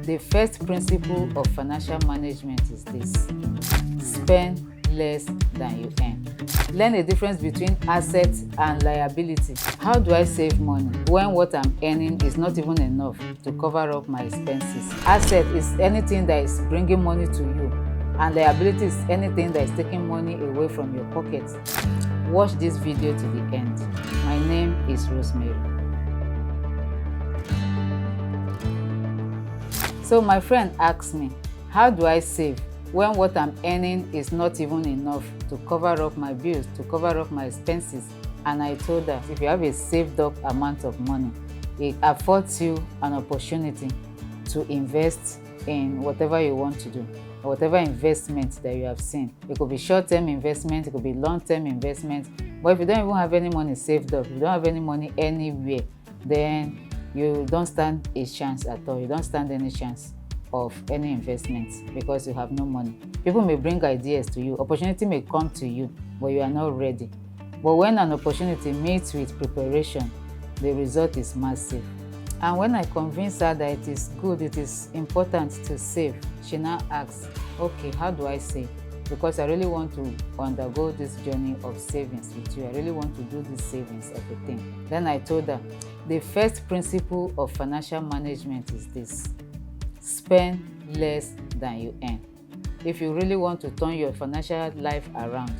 The first principle of financial management is this: spend less than you earn. Learn the difference between assets and liability. How do I save money when what I'm earning is not even enough to cover up my expenses? Asset is anything that is bringing money to you, and liability is anything that is taking money away from your pocket. Watch this video to the end. My name is Rosemary. So my friend asked me, how do I save when what I'm earning is not even enough to cover up my bills, to cover up my expenses? And I told her, if you have a saved up amount of money, it affords you an opportunity to invest in whatever you want to do, or whatever investment that you have seen. It could be short-term investment, it could be long-term investment. But if you don't even have any money saved up, you don't have any money anywhere, then you don't stand a chance at all. You don't stand any chance of any investments because you have no money. People may bring ideas to you, opportunity may come to you, but you are not ready. But when an opportunity meets with preparation, the result is massive. And when I convinced her that it is good, it is important to save, she now asks, okay, how do I save? Because I really want to undergo this journey of savings with you. I really want to do this savings of a thing. Then I told her, the first principle of financial management is this: spend less than you earn. If you really want to turn your financial life around,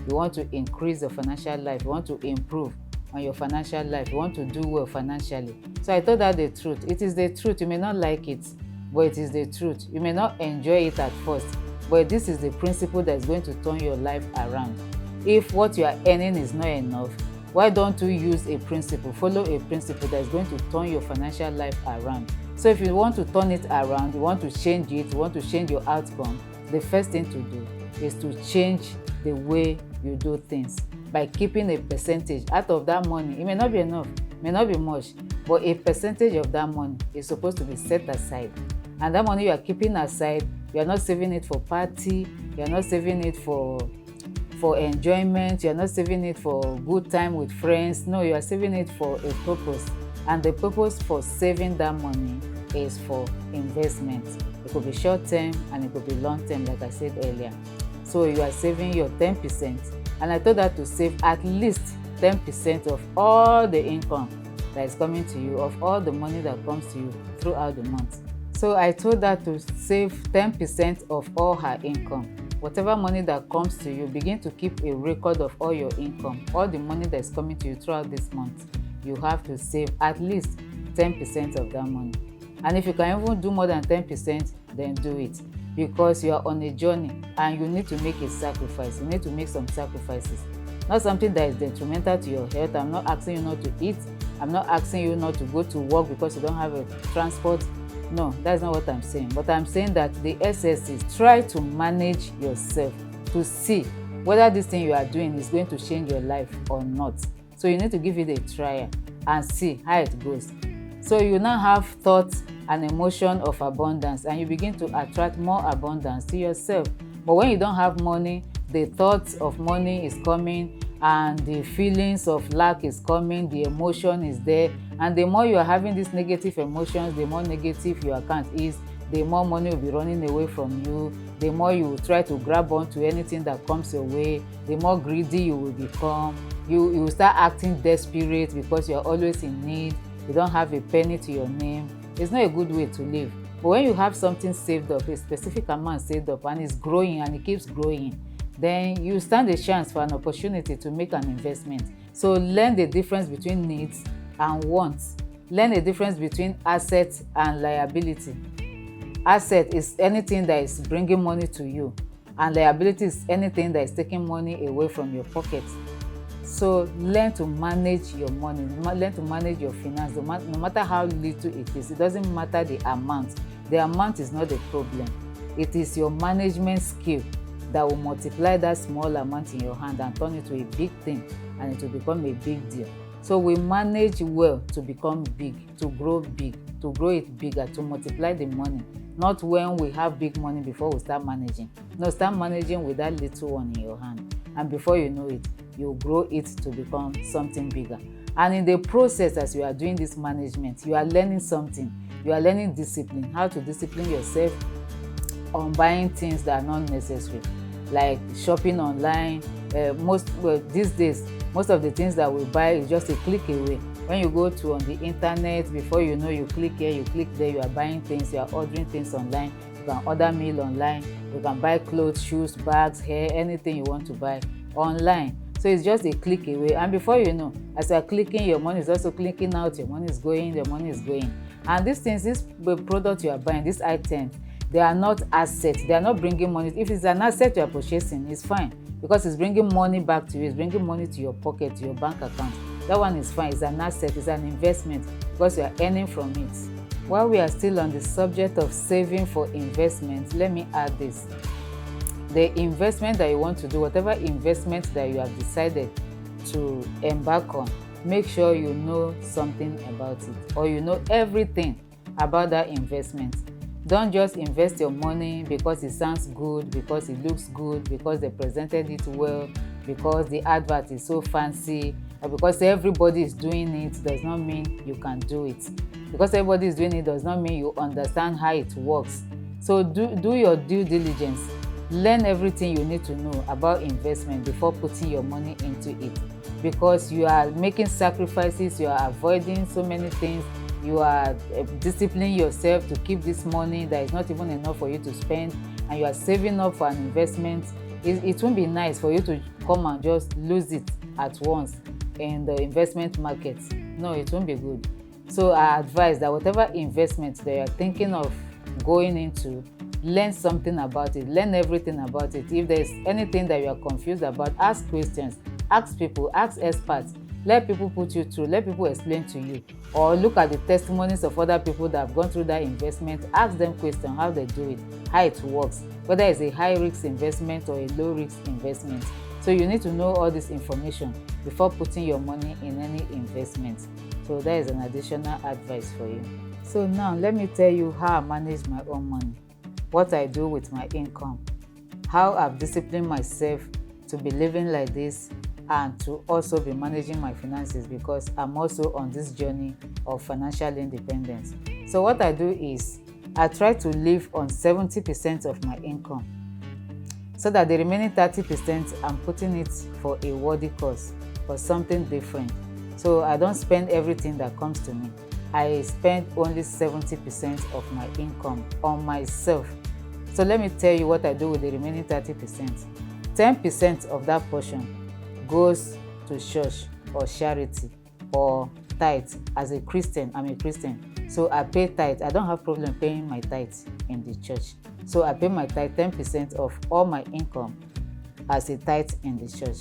you want to increase your financial life, you want to improve on your financial life, you want to do well financially. So I told her the truth. It is the truth. You may not like it, but it is the truth. You may not enjoy it at first, but this is the principle that is going to turn your life around. If what you are earning is not enough, why don't you use a principle, follow a principle that is going to turn your financial life around? So if you want to turn it around, you want to change it, you want to change your outcome, the first thing to do is to change the way you do things by keeping a percentage out of that money. It may not be enough, may not be much, but a percentage of that money is supposed to be set aside. And that money you are keeping aside, you are not saving it for party, you are not saving it for enjoyment, you are not saving it for good time with friends. No, you are saving it for a purpose. And the purpose for saving that money is for investment. It could be short term and it could be long term, like I said earlier. So you are saving your 10%. And I told her to save at least 10% of all the income that is coming to you, of all the money that comes to you throughout the month. So I told her to save 10% of all her income. Whatever money that comes to you, begin to keep a record of all your income, all the money that is coming to you throughout this month. You have to save at least 10% of that money. And if you can even do more than 10%, then do it, because you are on a journey and you need to make a sacrifice. You need to make some sacrifices. Not something that is detrimental to your health. I'm not asking you not to eat. I'm not asking you not to go to work because you don't have a transport. No, that's not what I'm saying. But I'm saying that the essence is try to manage yourself to see whether this thing you are doing is going to change your life or not. So you need to give it a try and see how it goes. So you now have thoughts and emotion of abundance, and you begin to attract more abundance to yourself. But when you don't have money, the thoughts of money is coming, and the feelings of lack is coming, the emotion is there. And the more you are having these negative emotions, the more negative your account is, the more money will be running away from you, the more you will try to grab onto anything that comes your way, the more greedy you will become. You will start acting desperate because you are always in need. You don't have a penny to your name. It's not a good way to live. But when you have something saved up, a specific amount saved up, and it's growing and it keeps growing, then you stand a chance for an opportunity to make an investment. So learn the difference between needs and wants. Learn the difference between assets and liability. Asset is anything that is bringing money to you, and liability is anything that is taking money away from your pocket. So learn to manage your money, learn to manage your finance, no matter how little it is. It doesn't matter the amount. The amount is not the problem. It is your management skill that will multiply that small amount in your hand and turn it to a big thing, and it will become a big deal. So we manage well to become big, to grow it bigger, to multiply the money. Not when we have big money before we start managing. No, start managing with that little one in your hand. And before you know it, you grow it to become something bigger. And in the process, as you are doing this management, you are learning something. You are learning discipline, how to discipline yourself on buying things that are not necessary, like shopping online. These days, most of the things that we buy is just a click away. When you go to on the internet, before you know, you click here, you click there, you are buying things, you are ordering things online. You can order meal online, you can buy clothes, shoes, bags, hair, anything you want to buy online. So it's just a click away, and before you know, as you are clicking, your money is also clicking out, your money is going, your money is going. And these things, this product you are buying, this item, they are not assets, they are not bringing money. If it's an asset you are purchasing, it's fine, because it's bringing money back to you, it's bringing money to your pocket, to your bank account. That one is fine. It's an asset, it's an investment, because you are earning from it. While we are still on the subject of saving for investment, let me add this. The investment that you want to do, whatever investment that you have decided to embark on, make sure you know something about it, or you know everything about that investment. Don't just invest your money because it sounds good, because it looks good, because they presented it well, because the advert is so fancy, or because everybody is doing it does not mean you can do it. Because everybody is doing it does not mean you understand how it works. So do your due diligence. Learn everything you need to know about investment before putting your money into it, because you are making sacrifices, you are avoiding so many things, you are disciplining yourself to keep this money that is not even enough for you to spend, and you are saving up for an investment. It won't be nice for you to come and just lose it at once in the investment market. No, it won't be good. So I advise that whatever investment that you are thinking of going into, learn something about it, learn everything about it. If there's anything that you are confused about, ask questions, ask people, ask experts. Let people put you through, let people explain to you, or look at the testimonies of other people that have gone through that investment. Ask them questions, how they do it, how it works, whether it's a high risk investment or a low risk investment. So you need to know all this information before putting your money in any investment. So that is an additional advice for you. So now let me tell you how I manage my own money, what I do with my income, how I've disciplined myself to be living like this, and to also be managing my finances, because I'm also on this journey of financial independence. So what I do is I try to live on 70% of my income, so that the remaining 30% I'm putting it for a worthy cause, for something different. So I don't spend everything that comes to me. I spend only 70% of my income on myself. So let me tell you what I do with the remaining 30%. 10% of that portion goes to church or charity or tithe. As a Christian, I'm a Christian, so I pay tithe. I don't have problem paying my tithe in the church. So I pay my tithe, 10% of all my income as a tithe in the church.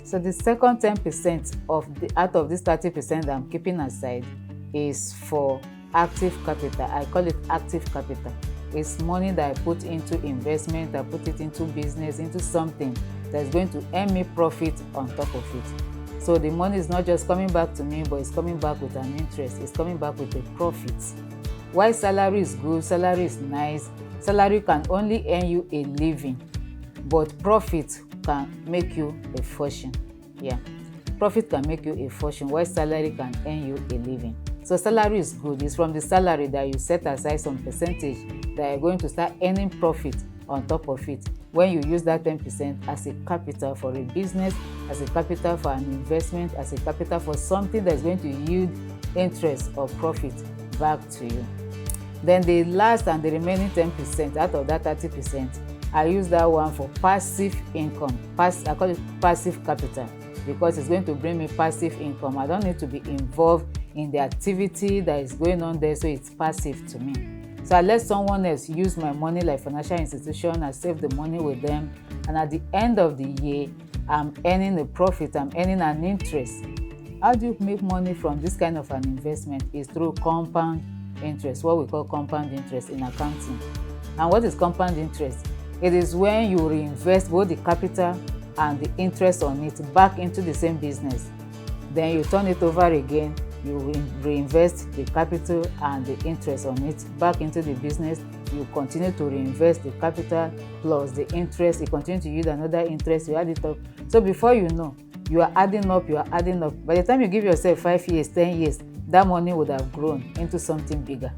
So the second 10% out of this 30% that I'm keeping aside is for active capital. I call it active capital. It's money that I put into investment, I put it into business, into something that's going to earn me profit on top of it. So the money is not just coming back to me, but it's coming back with an interest. It's coming back with a profit. While salary is good, salary is nice, salary can only earn you a living, but profit can make you a fortune. Yeah, profit can make you a fortune, while salary can earn you a living. So salary is good. It's from the salary that you set aside some percentage that you're going to start earning profit on top of it, when you use that 10% as a capital for a business, as a capital for an investment, as a capital for something that's going to yield interest or profit back to you. Then the last and the remaining 10% out of that 30%, I use that one for passive income. I call it passive capital, because it's going to bring me passive income. I don't need to be involved in the activity that is going on there, so it's passive to me. So I let someone else use my money, like financial institution. I save the money with them, and at the end of the year, I'm earning a profit, I'm earning an interest. How do you make money from this kind of an investment? Is through compound interest, what we call compound interest in accounting. And what is compound interest? It is when you reinvest both the capital and the interest on it back into the same business. Then you turn it over again, you reinvest the capital and the interest on it back into the business. You continue to reinvest the capital plus the interest. You continue to use another interest, you add it up. So before you know, you are adding up, you are adding up. By the time you give yourself 5 years, 10 years, that money would have grown into something bigger.